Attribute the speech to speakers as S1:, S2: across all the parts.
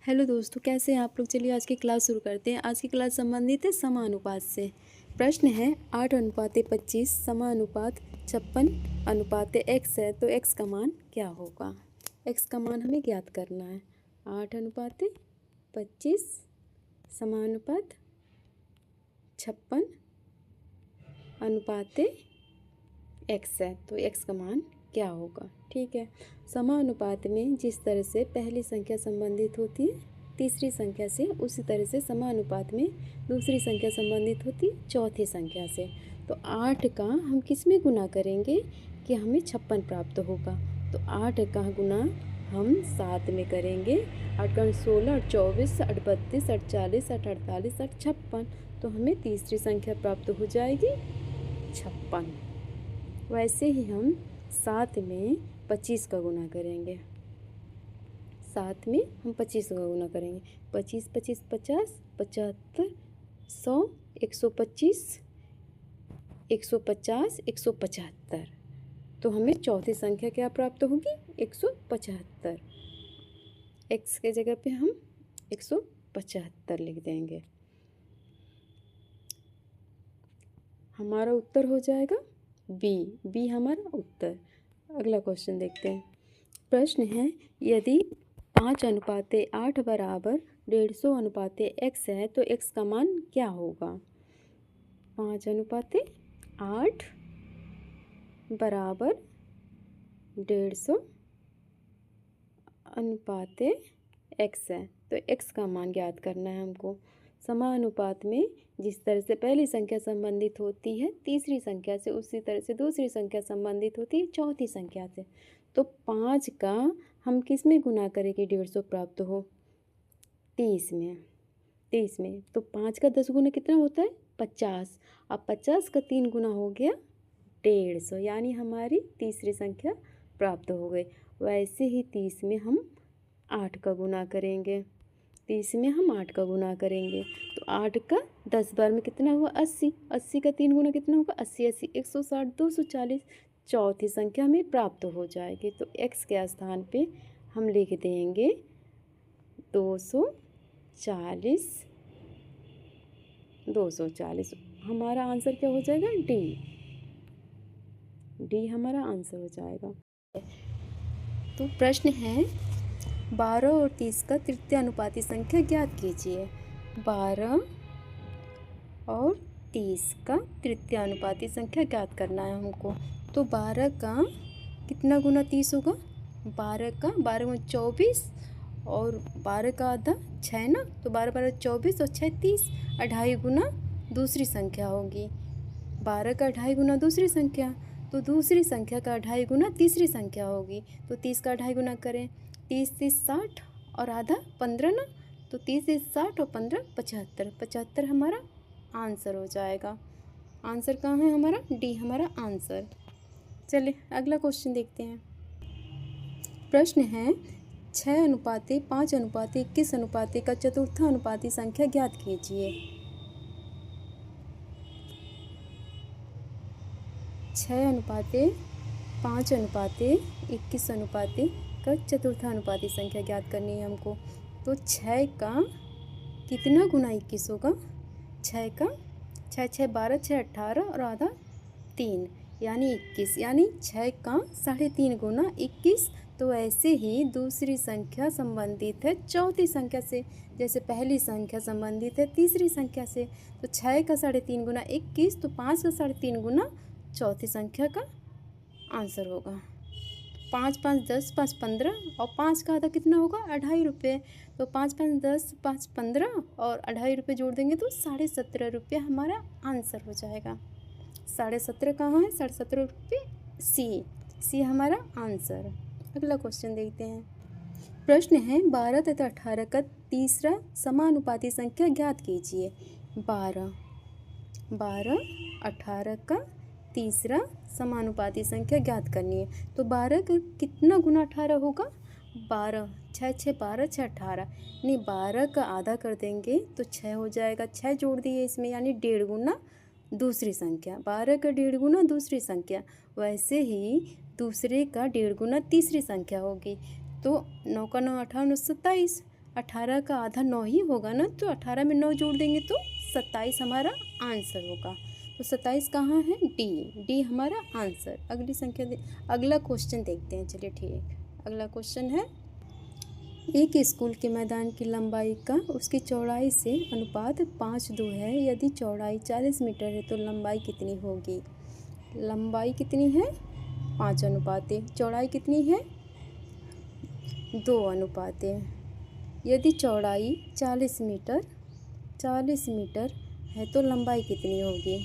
S1: Hello दोस्तों, कैसे हैं आप लोग। चलिए आज की क्लास शुरू करते हैं। आज की क्लास संबंधित है समानुपात से। प्रश्न है 8:25 समानुपात 56:x है तो x का मान क्या होगा। x का मान हमें ज्ञात करना है। 8:25 समानुपात 56:x है तो x का मान क्या होगा। ठीक है, समानुपात में जिस तरह से पहली संख्या संबंधित होती है तीसरी संख्या से, उसी तरह से समानुपात में दूसरी संख्या संबंधित होती है चौथी संख्या से। तो 8 का हम किस में गुना करेंगे कि हमें 56 प्राप्त होगा। तो 8 का गुना हम 7 में करेंगे। 8 का 16, 8 24, 8 32, 8 40, 8 48, 8 56। तो हमें तीसरी संख्या प्राप्त हो जाएगी 56। वैसे ही हम 7 में 25 का गुना करेंगे। 7 में हम 25 का गुना करेंगे। 25 25 50, 75, 100, 125, 150, 175। तो हमें चौथी संख्या क्या प्राप्त होगी 175। x के जगह पे हम 175 लिख देंगे। हमारा उत्तर हो जाएगा बी हमारा उत्तर। अगला क्वेश्चन देखते हैं। प्रश्न है यदि 5:8 बराबर 150:x है तो x का मान क्या होगा। 5:8 बराबर 150:x है तो x का मान ज्ञात करना है हमको। समानुपात में जिस तरह से पहली संख्या संबंधित होती है तीसरी संख्या से, उसी तरह से दूसरी संख्या संबंधित होती है चौथी संख्या से। तो 5 का हम किस में गुना करें कि 150 प्राप्त हो। 30 में तो 5 का 10 गुना कितना होता है 50। अब 50 का 3 गुना हो गया 150, यानी हमारी तीसरी संख्या प्राप्त हो गई। वैसे ही 30 में हम 8 का गुना करेंगे। 30 में हम 8 का गुना करेंगे तो 8 का 10 बार में कितना हुआ 80। 80 का 3 गुना कितना होगा 80 80, 160, 240। चौथी संख्या हमें प्राप्त हो जाएगी। तो x के स्थान पे हम लिख देंगे 240। 240 हमारा आंसर क्या हो जाएगा डी हमारा आंसर हो जाएगा। तो प्रश्न है 12 और 30 का तृतीय अनुपाती संख्या ज्ञात कीजिए। 12 और 30 का तृतीय अनुपाती संख्या ज्ञात करना है हमको। तो 12 का कितना गुना 30 होगा। 12 का 12 गुना 24 और 12 का आधा 6 ना, तो 12 12 24 और 6 30। 2.5 गुना दूसरी संख्या होगी। 12 का 2.5 गुना दूसरी संख्या, तो दूसरी संख्या का 2.5 गुना तीसरी संख्या होगी। तो 30 का 2.5 गुना करें। 30 30 60 और आधा 15 ना, तो 30 30 60 और 15 75। 75 हमारा आंसर हो जाएगा। आंसर कहाँ है हमारा डी हमारा आंसर। चलिए अगला क्वेश्चन देखते हैं। प्रश्न है 6:5:21 का चतुर्थ अनुपाती संख्या ज्ञात कीजिए। 6:5:21 का चतुर्थ अनुपाती संख्या ज्ञात करनी है हमको। तो 6 का कितना गुना 21 होगा। 6 का 6 6 12, 6 18 और आधा 3 यानी 21, यानी 6 का 3.5 गुना 21। तो ऐसे ही दूसरी संख्या संबंधित है चौथी संख्या से, जैसे पहली संख्या संबंधित है तीसरी संख्या से। तो 6 का 3.5 गुना 21, तो 5 का 3.5 गुना चौथी संख्या का आंसर होगा। 5 5 10, 5 15 और 5 का आधा कितना होगा 2.5 रुपये। तो 5 5 10, 5 15 और 2.5 रुपये जोड़ देंगे तो 17.5 रुपये हमारा आंसर हो जाएगा। 17.5 कहाँ है 17.5 रुपये सी हमारा आंसर। अगला क्वेश्चन देखते हैं। प्रश्न है 12 तथा 18 का तीसरा समानुपाती संख्या ज्ञात कीजिए। 12 18 का तीसरा समानुपाती संख्या ज्ञात करनी है। तो 12 का कितना गुना 18 होगा 12। 6 6 12, 6 18, यानी 12 का आधा कर देंगे तो 6 हो जाएगा। 6 जोड़ दिए इसमें, यानी 1.5 गुना दूसरी संख्या। 12 का 1.5 गुना दूसरी संख्या, वैसे ही दूसरे का 1.5 गुना तीसरी संख्या होगी। तो 9 का 9 18, 27। 18 का आधा 9 ही होगा ना, तो 18 में 9 जोड़ देंगे तो 27 हमारा आंसर होगा। तो 27 कहाँ है? डी हमारा आंसर। अगली संख्या अगला क्वेश्चन देखते हैं। चलिए ठीक, अगला क्वेश्चन है, एक स्कूल के मैदान की लंबाई का उसकी चौड़ाई से अनुपात 5:2 है। यदि चौड़ाई 40 मीटर है तो लंबाई कितनी होगी? लंबाई कितनी है? 5 अनुपात। चौड़ाई कितनी है? 2 अनुपात। यदि चौड़ाई 40 मीटर है तो लंबाई कितनी होगी?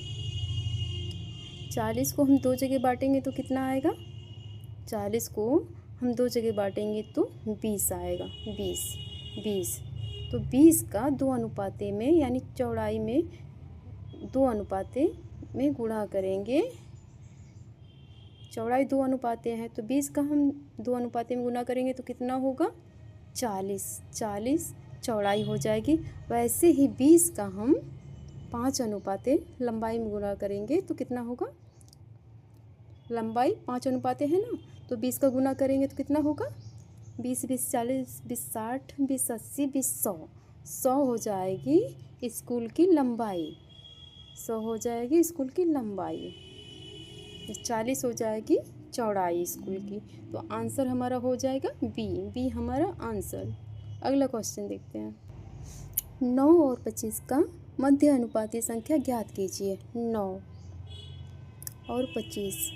S1: 40 को हम 2 जगह बांटेंगे तो कितना आएगा? 40 को हम 2 जगह बांटेंगे तो 20 आएगा। 20 तो 20 का 2 अनुपाते में, यानी चौड़ाई में 2 अनुपाते में गुणा करेंगे। चौड़ाई 2 अनुपाते हैं तो 20 का हम 2 अनुपाते में गुणा करेंगे तो कितना होगा? 40 चौड़ाई हो जाएगी। वैसे ही 20 का हम 5 अनुपाते लंबाई में गुणा करेंगे तो कितना होगा? लंबाई 5 अनुपाते है ना, तो 20 का गुना करेंगे तो कितना होगा? 20 20 40 20 60 20 80 20 100 हो जाएगी स्कूल की लंबाई। 100 हो जाएगी स्कूल की लंबाई। 40 हो जाएगी चौड़ाई स्कूल की। तो आंसर हमारा हो जाएगा बी हमारा आंसर। अगला क्वेश्चन देखते हैं। 9 और 25 का मध्य अनुपाती संख्या ज्ञात कीजिए। 9 और 25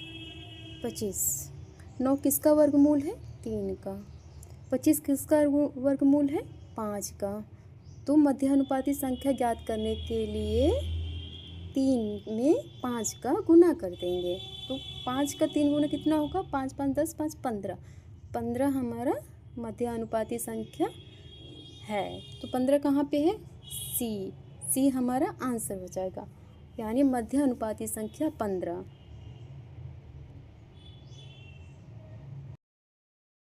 S1: 9 किसका वर्गमूल है? 3 का। 25 किसका वर्गमूल है? 5 का। तो मध्य अनुपाती संख्या ज्ञात करने के लिए 3 में 5 का गुना कर देंगे। तो 5 का 3 गुना कितना होगा? 5 5 10 5 15। 15 हमारा मध्य अनुपाती संख्या है। तो 15 कहाँ पे है? सी हमारा आंसर हो जाएगा, यानी मध्य अनुपाती संख्या 15।